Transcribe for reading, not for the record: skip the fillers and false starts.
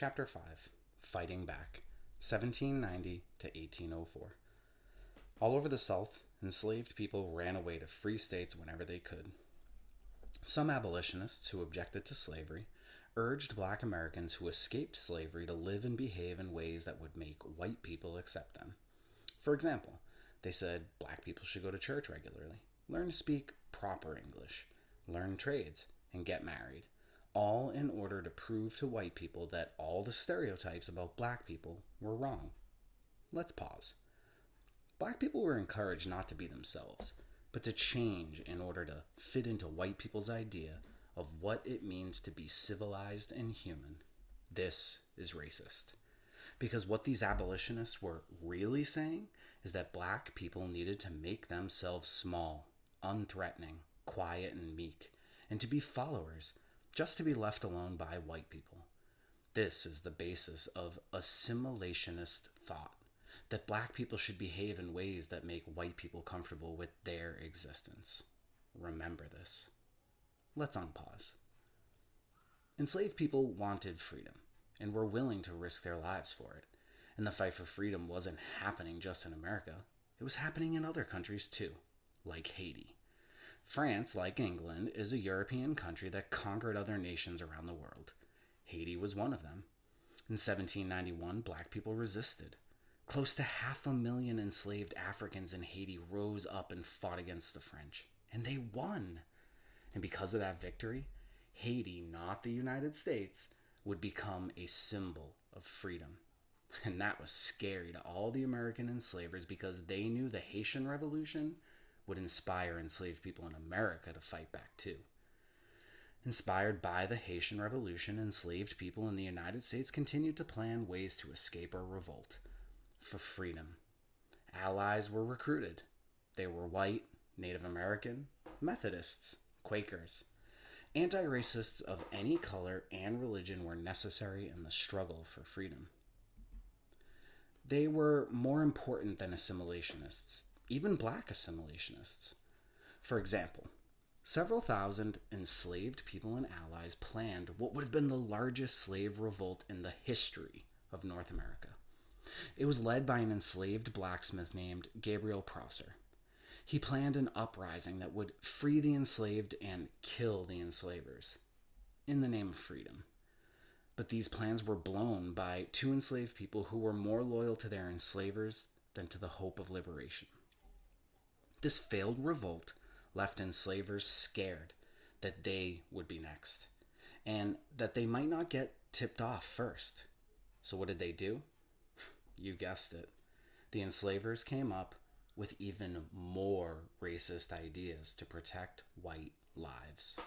Chapter 5, Fighting Back, 1790 to 1804. All over the South, enslaved people ran away to free states whenever they could. Some abolitionists who objected to slavery urged black Americans who escaped slavery to live and behave in ways that would make white people accept them. For example, they said black people should go to church regularly, learn to speak proper English, learn trades, and get married, all in order to prove to white people that all the stereotypes about black people were wrong. Let's pause. Black people were encouraged not to be themselves, but to change in order to fit into white people's idea of what it means to be civilized and human. This is racist. Because what these abolitionists were really saying is that black people needed to make themselves small, unthreatening, quiet, and meek, and to be followers, just to be left alone by white people. This is the basis of assimilationist thought, that black people should behave in ways that make white people comfortable with their existence. Remember this. Let's unpause. Enslaved people wanted freedom and were willing to risk their lives for it. And the fight for freedom wasn't happening just in America. It was happening in other countries too, like Haiti. France, like England, is a European country that conquered other nations around the world. Haiti was one of them. In 1791, black people resisted. Close to 500,000 enslaved Africans in Haiti rose up and fought against the French. And they won. And because of that victory, Haiti, not the United States, would become a symbol of freedom. And that was scary to all the American enslavers because they knew the Haitian Revolution would inspire enslaved people in America to fight back too. Inspired by the Haitian Revolution, enslaved people in the United States continued to plan ways to escape or revolt for freedom. Allies were recruited. They were white, Native American, Methodists, Quakers. Anti-racists of any color and religion were necessary in the struggle for freedom. They were more important than assimilationists, even black assimilationists. For example, several thousand enslaved people and allies planned what would have been the largest slave revolt in the history of North America. It was led by an enslaved blacksmith named Gabriel Prosser. He planned an uprising that would free the enslaved and kill the enslavers in the name of freedom. But these plans were blown by two enslaved people who were more loyal to their enslavers than to the hope of liberation. This failed revolt left enslavers scared that they would be next and that they might not get tipped off first. So what did they do? You guessed it. The enslavers came up with even more racist ideas to protect white lives.